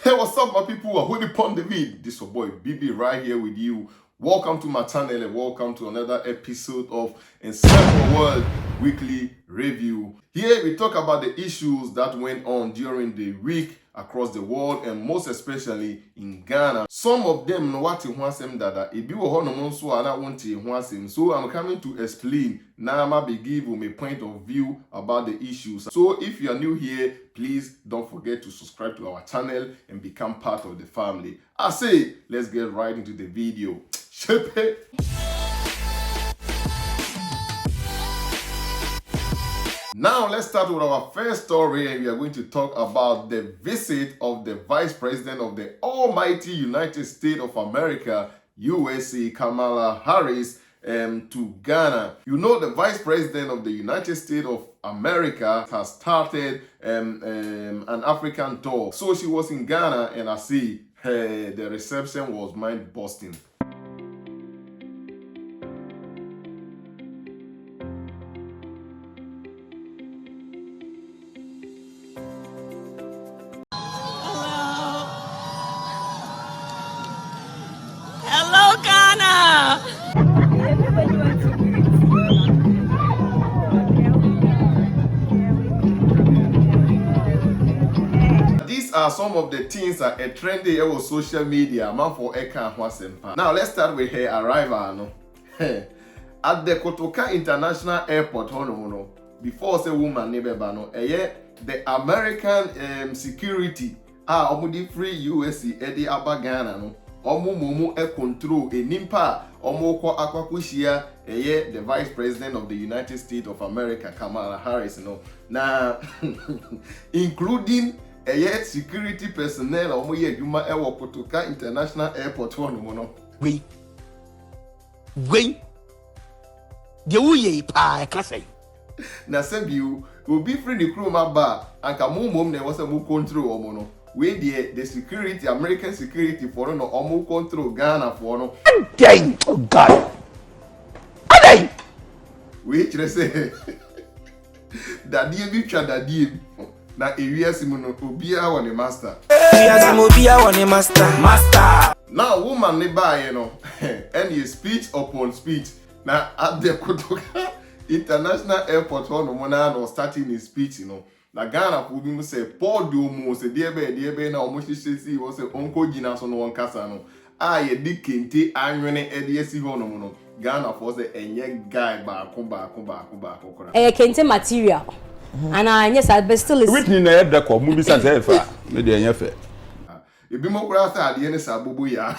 Hey, what's up, my people? I hold upon the vid. This your boy BB right here with you. Welcome to my channel and welcome to another episode of Nsem World Weekly Review. Here we talk about the issues that went on during the week across the world and most especially in Ghana. Some of them know what Nsem dada. Ibi wo hono monso ana wonti Nsem. So I'm coming to explain. Now I'm be give you my point of view about the issues. So if you are new here, please don't forget to subscribe to our channel and become part of the family. I say, let's get right into the video. Shape it. Now let's start with our first story, and we are going to talk about the visit of the Vice President of the almighty United States of America, USA, Kamala Harris, to Ghana. You know, the Vice President of the United States of America has started an African tour. So she was in Ghana, and I see the reception was mind-busting. These are some of the things that are trendy on social media. Man for Eka Hwasempa. Now let's start with her arrival. No? At the Kotoka International Airport, before say woman nebebano, the American security omudi free USA edi abagana no. Omu control nimpa kwa akwakushia the Vice President of the United States of America, Kamala Harris, na including security personnel juma ewo Kotoka International Airport we the uye pa kase na sebiu obi free the crew maba anka mum na wose mu control omo we the security, American security for no omo control Ghana for no. Dang, oh God. Adai. We say that die bi twa that die na ewiase mu no obia won the master. Ewiase mu obia won the master. Now woman ne buy any speech upon speech. Now at the Kotoka International Airport no starting his speech, na Ghana ko bi mu say podium mu say dey na omo hihisi wo say onko gina so no won kasa no ye di kente anwene ede esi ho no Ghana for say enye guy ba ko kora kente material and anya say but still is written na head record mu bi say fa me dey enye fe ebi mo kura say ade ne sa bobo ya.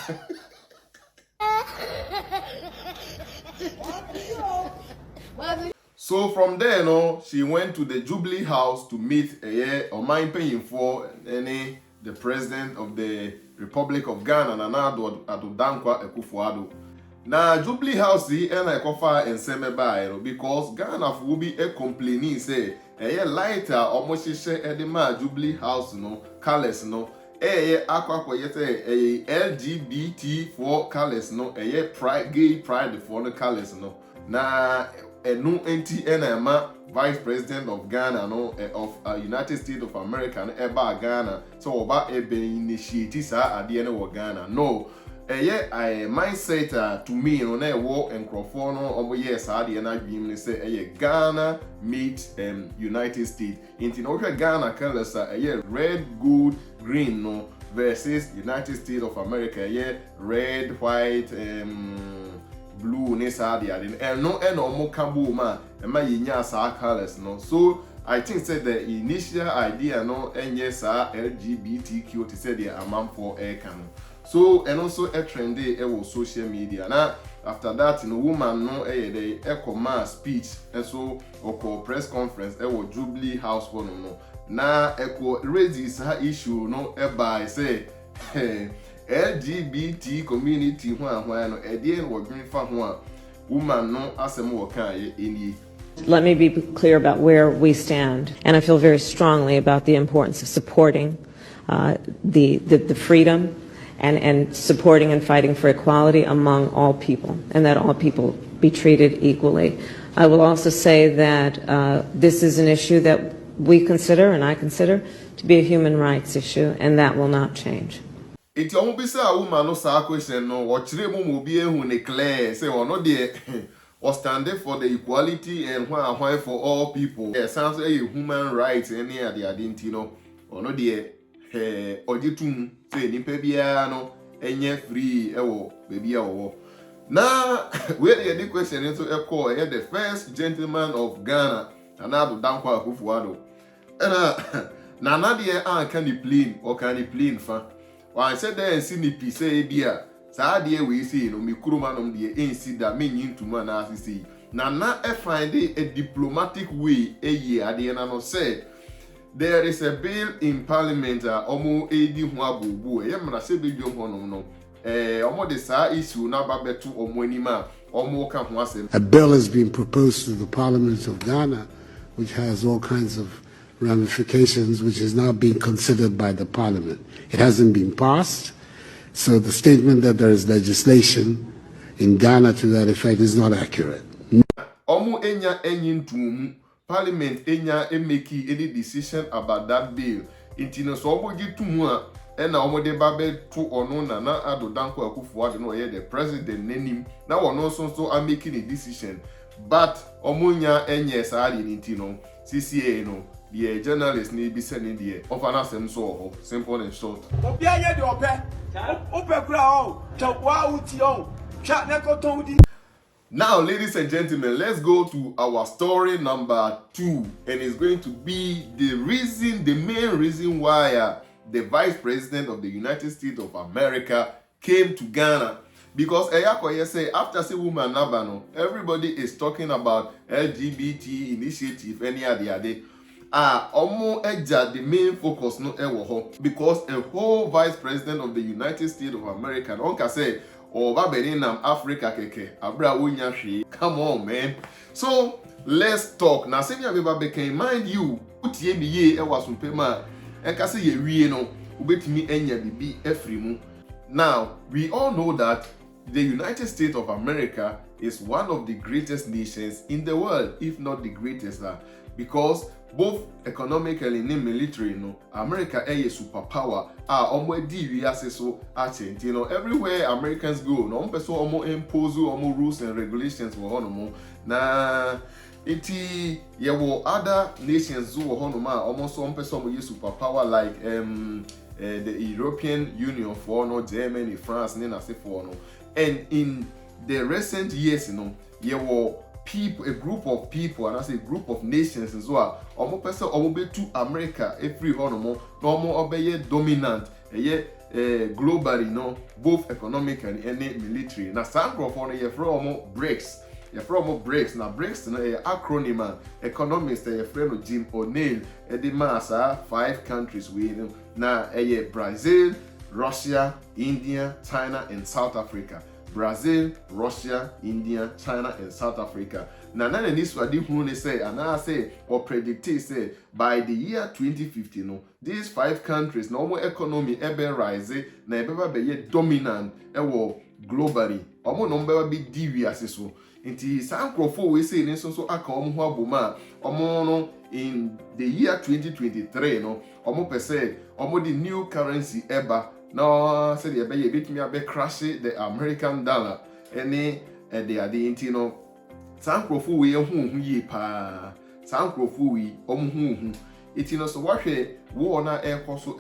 So from there, she went to the Jubilee House to meet the president of the Republic of Ghana, Nana Addo Dankwa Akufo-Addo. Now Jubilee House and I kofa Nsem ba because Ghana will be complaining say lighter almost edema Jubilee House colors akwa yete LGBT for colors pride gay pride for the colors na enu enti enema Vice President of Ghana of United States of America eba Ghana so oba ebe initiate sa ade wo Ghana no mindset to me na e wo enkrofo no obo yes ade na dwim ne say Ghana meet United States enti no hwe Ghana colors red gold green versus United States of America red white blue ne sadia and no omo kambo ma ma yinya sa colors so I think said the initial idea enye sa LGBTQ to say the amount for air can so and also a trendy social media now after that woman the command speech and so or press conference Jubilee House for na raise her issue by say LGBT community no edien wo green fa ho woman no asem wo kan eni. Let me be clear about where we stand, and I feel very strongly about the importance of supporting the freedom and supporting and fighting for equality among all people, and that all people be treated equally. I will also say that this is an issue that we consider, and I consider, to be a human rights issue, and that will not change. Iti omo bisa woman no sa question no wo kire mo bi ehu ne clear say ono de or standing for the equality and why for all people. Yeah, sounds like human rights any at the identity or no dear ojitum say nimpe bia no enye free baby now where the question into a call the first gentleman of Ghana Nana Dankwa Akufo-Addo and Nana dear can you plane or can you plane fa I said there and see me piece bia saa deɛ we say no me kuruma nom deɛ ensi da me nyin tuma na asisi na find a diplomatic way eye adeɛ na no say there is a bill in parliament omo edi ho agogo e mra se bedwom ho no omo de saa issue na ba beto omo anima omo ka ho asem. A bill has been proposed to the Parliament of Ghana which has all kinds of ramifications, which is now being considered by the Parliament. It hasn't been passed. So the statement that there is legislation in Ghana to that effect is not accurate. Omu enya enyin Parliament enya emeki any decision about that bill. Intino so omo gitumu a ena omo de babe to ono na Addo Dankwa Akufo-Addo no ye the president nenim na wono so are making a decision. But omo nya enye saadi intino CCA no the journalist need be sending the offer them so simple and short. Now, ladies and gentlemen, let's go to our story number 2, and it's going to be the main reason why the Vice President of the United States of America came to Ghana. Because say after say woman nabano, everybody is talking about LGBT initiative any other. Omo eja the main focus no ewo because a whole Vice President of the United States of America onka say over Beninam Africa keke abra wunya hwe. Come on, man. So let's talk. Now say me became mind you utie mi ye ewa sumpema enka say ye wie no ubetimi enya bibi efri mu. Now we all know that the United States of America is one of the greatest nations in the world, if not the greatest, because both economically and military, America is a superpower. Everywhere Americans go, no person impose rules and regulations for honomo. Na iti other nations who almost some person use superpower like the European Union for Germany, France, and in the recent years, people, a group of people, and I say a group of nations as well. Almost person almost to America every normal obey dominant, globally, both economically and military. Now, some of you from BRICS. You're from BRICS. Now, BRICS is an acronym. Economists, your friend Jim O'Neill, the massa 5 countries with now Brazil, Russia, India, China, and South Africa. Brazil, Russia, India, China, and South Africa. Now, none of this what say, and I say or predict say by the year 2050, these 5 countries, normal economy ever rise, na ever be dominant, globally. Omo number be devious so. Inti some crofo we say in so aka omo ho aboma omo no in the year 2023 omo per se omo the new currency ever. No, said the baby bit me a bit crash the American dollar. Any they are the intino. Some crofu we ye pa. Some crofu we Itino so what war na air coso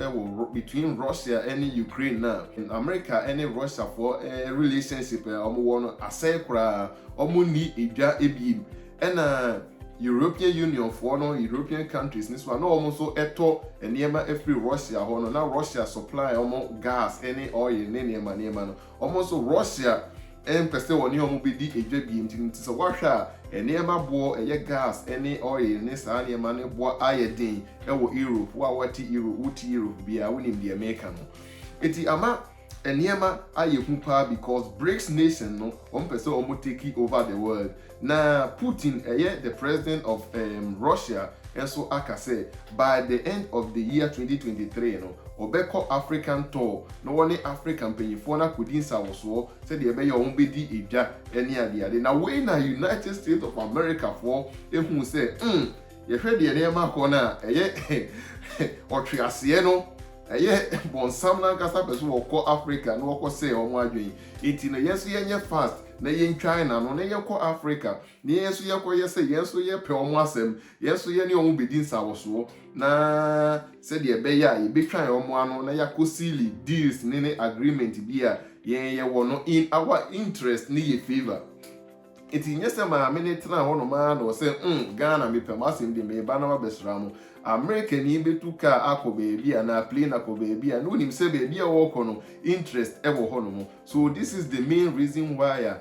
between Russia and Ukraine now. In America, any Russia for a relationship one a sacra ni ija ebim. And European Union for no European countries. This one almost so eto and near every Russia hono now Russia supply almost gas any oil near man almost so Russia and person one you be di ejb so Russia and near bo a gas any oil ne sa near man bo iodine Europe what Europe be a winning the American eti ama Enyema ayehupa because BRICS nation person almost take over the world. Now Putin the president of Russia and so aka say by the end of the year 2023 obeko African tour no one African panyifo na kudinsa woso say the ebe your be di edwa ene ade. Now when na United States of America for ehun say ye hwe de nneema ko na eye otwease no eye bonsam na nkasa peso woko Africa no woko say omo adwen enti no yeso yenye fast na yen China no na yeko Africa na yeso yeko yese yeso ye pe omo asem yeso ye ne omo bedin sawoso na se de be ya ye betwan omo ano na yakosili deals ne agreement bia yen ye wo no in our interest ni ye favor. Iti nyese ma minute na hono ma no se Ghana me pe masim de me ba na besramo America ni betu ka akọ baby na plane akọ baby no nim se baby a wo kono interest e wo hono mo. So this is the main reason why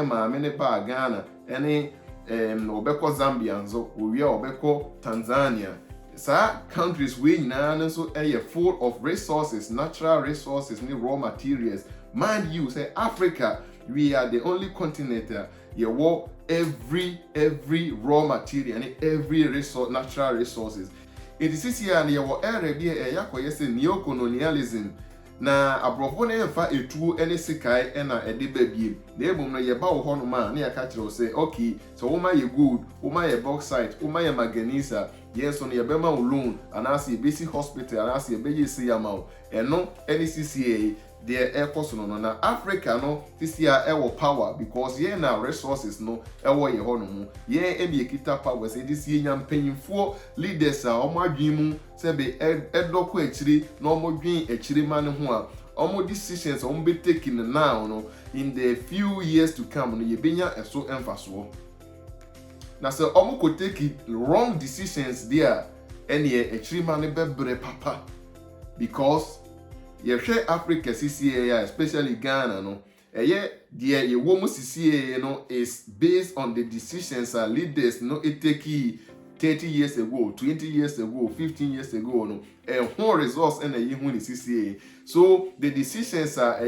ma me ne ba Ghana ene obeko Zambia nzo owie obeko Tanzania. Sa countries we nyina so full of resources, natural resources, ni raw materials. Mind you, say Africa, we are the only continent war every raw material and every resource, natural resources. It is here and your area be a neo-colonialism. Na abrofo na emfa etu ene sikai ena ede babie na ebom no ye ba wo hono ma na ya ka kire say okay so wo ma ye good wo ma ye bauxite wo ma ye manganese yes on ye be ma loan anase ye basic hospital anase ye be ye see yama eno ene CCA de ekoso no na Africa no CCA e wo power because ye na resources no e wo ye hono mu ye e be kita power say this ye nya mpanyimfo leaders a omo adwen mu sebe edoko akiri na omo dwen akiri ma ne ho a omo decisions omo be taking now no in the few years to come no ye benya eso emfaso na se omo ko take wrong decisions there ene akiri ma ne bebre papa because ye hwe Africa CCA especially Ghana no eye die ye wo mu CCA no is based on the decisions our leaders no it take 30 years ago, 20 years ago, 15 years ago, no, whole resource and a CCA. So the decisions are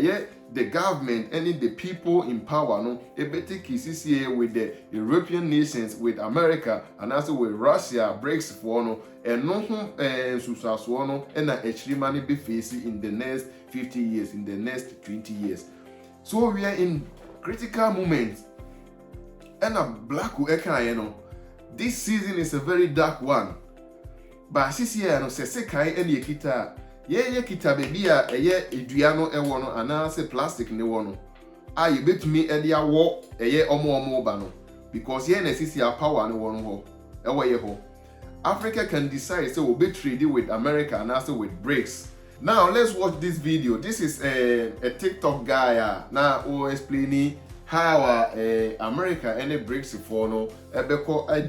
the government and the people in power, no, take CCA with the European nations, with America, and also with Russia breaks for no, and no susasuano and actually money be facing in the next 50 years, in the next 20 years. So we are in critical moments, and a black you know. This season is a very dark one. But CCA no se sekai ene kita. Ye kita baby a eduano ewo no ana se plastic ne wo no. A ye betumi ede awo omo ba no. Because ye na CCA power ne wo no ho. Ewo ye ho. Africa can decide say we be trading with America and also with BRICS. Now let's watch this video. This is a TikTok guy now who explaining how America and the BRICS for no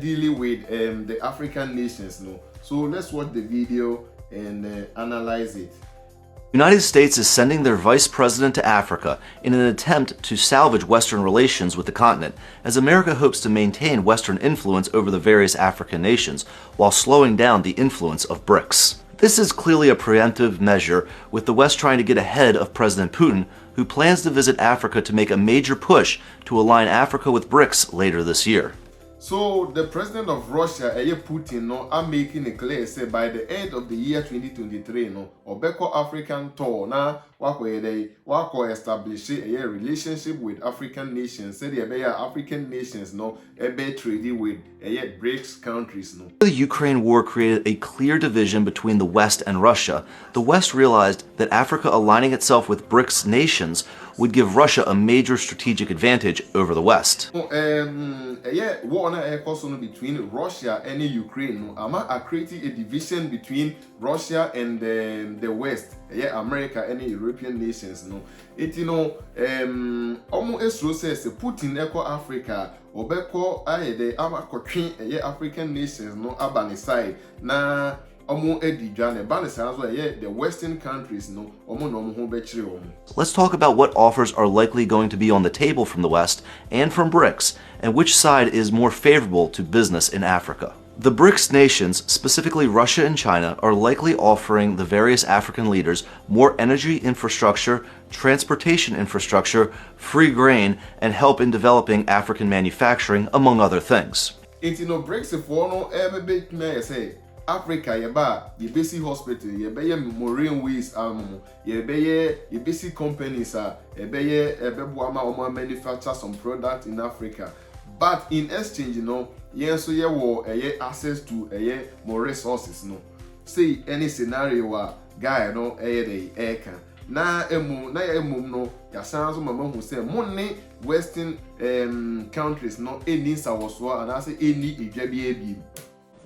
dealing with the African nations no. So let's watch the video and analyze it. The United States is sending their vice president to Africa in an attempt to salvage Western relations with the continent, as America hopes to maintain Western influence over the various African nations while slowing down the influence of BRICS. This is clearly a preemptive measure, with the West trying to get ahead of President Putin, who plans to visit Africa to make a major push to align Africa with BRICS later this year. So the president of Russia, Putin, no, are making it clear say by the end of the year 2023, no, Obeko African tour na wako establish a relationship with African nations. Say the African nations no trading with BRICS countries no. The Ukraine war created a clear division between the West and Russia. The West realized that Africa aligning itself with BRICS nations would give Russia a major strategic advantage over the West. War between Russia and Ukraine. No, creating a division between Russia and the West. America and European nations. No, it almost says Putin echo Africa. Obeko the African nations no abani side na the Western countries no Let's talk about what offers are likely going to be on the table from the West and from BRICS, and which side is more favorable to business in Africa. The BRICS nations, specifically Russia and China, are likely offering the various African leaders more energy infrastructure, transportation infrastructure, free grain, and help in developing African manufacturing, among other things. BRICS for no say Africa ye basic hospital ye marine ways ye basic companies manufacture some product in Africa. but in exchange no yen so ye wo access to more resources no say any scenario guy no the eka na emum no ya sanso mama hu say money western countries no any sawoso and I say any idwa.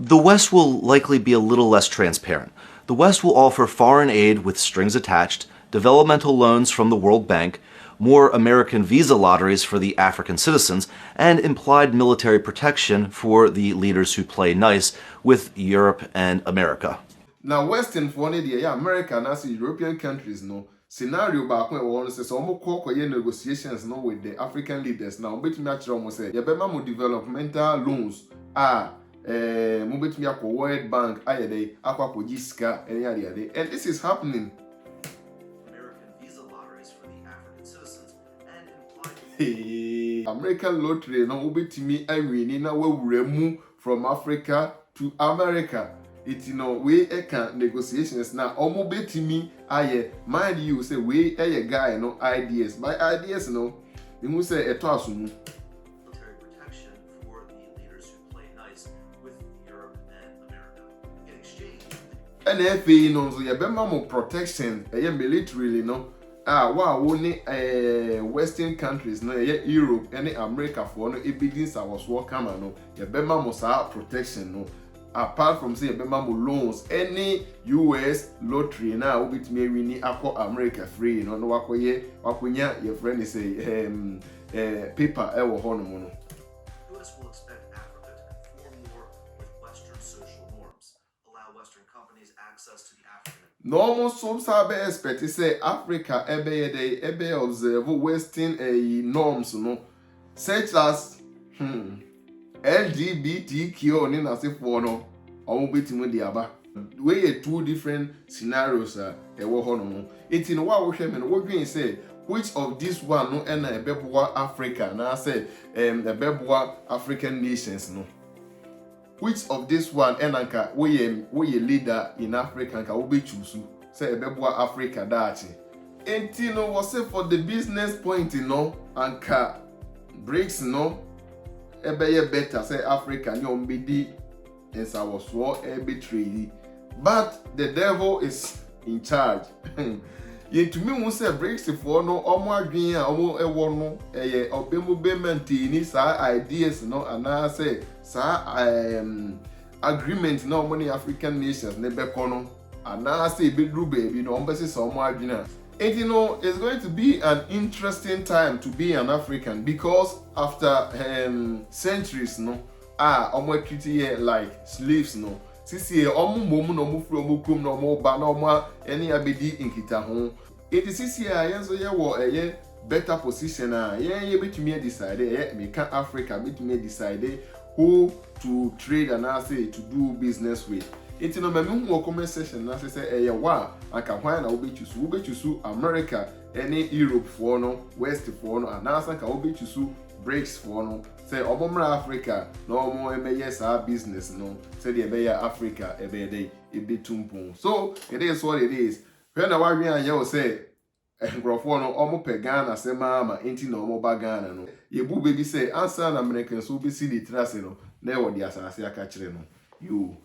The West will likely be a little less transparent. The West will offer foreign aid with strings attached, developmental loans from the World Bank, more American visa lotteries for the African citizens, and implied military protection for the leaders who play nice with Europe and America. Now, Western for the America and as European countries no scenario back when we say so negotiations no with the African leaders now bet me actually almost say mo developmental loans mo bet me akọ World Bank ayede akwa kojiska and this is happening. American visa lotteries for the African citizens and implied American lottery no bet me awini na we mu from Africa to America. It we can negotiations now omo betimi aye mind you say we guy no ideas by ideas no you say eto asumu military protection for the leaders who play nice with Europe and America in exchange. And if no so ye bema mo protection militarily no wa ni western countries no Europe and America for no evidence was work kama no ye bema mo sa protection no. Apart from say loans, any US lottery now will be winning akọ America free. No wakonya your friend say paper ewo hono no. US will expect Africa to conform more with Western social norms, allow Western companies access to the African. Normal some sabe expect say Africa ebe observe Western norms no, such as LGBTQ ni na se for no omo betimi de aba we two different scenarios ewo ho no enti no wa wo hwe me no wo dwen say which of this one no na ebeboa Africa na say ebeboa African nations no which of this one nka we leader in Africa nka wo be choose say ebeboa Africa dachi enti no wo say for the business point no anka BRICS no ebeye better say Africa nyom be di and sawoso trade, but the devil is in charge. Yet to me we say BRICS for no omo adwen a omo ewo no obemu be maintain sa ideas no and I say sa agreement no money African nations ne be kono and I say be dru baby no omo say so omo adwen. And it's going to be an interesting time to be an African because after centuries, no, omo treat here like slaves, no. Sisi omo momu no mu fro mu kum no mo ba no mo any abedi inkita ho. It is sisi yenso ye wo better position ye betumi decide me can Africa betumi decide who to trade and I say to do business with. It's no me hu comment section na say wa aka hwan na wo be choose America any Europe for no West for no and asa ka wo be choose BRICS for no say omomra Africa no omo emeye sa business no say the ebeya Africa ebede ebetumpon. So it is what it is. When na wa hwan anya wo say nkrofo no omo pe Ghana se ma enti na omo ba Ghana no ye bu baby say answer na American so be see the trace no na e wo di asase aka kire no you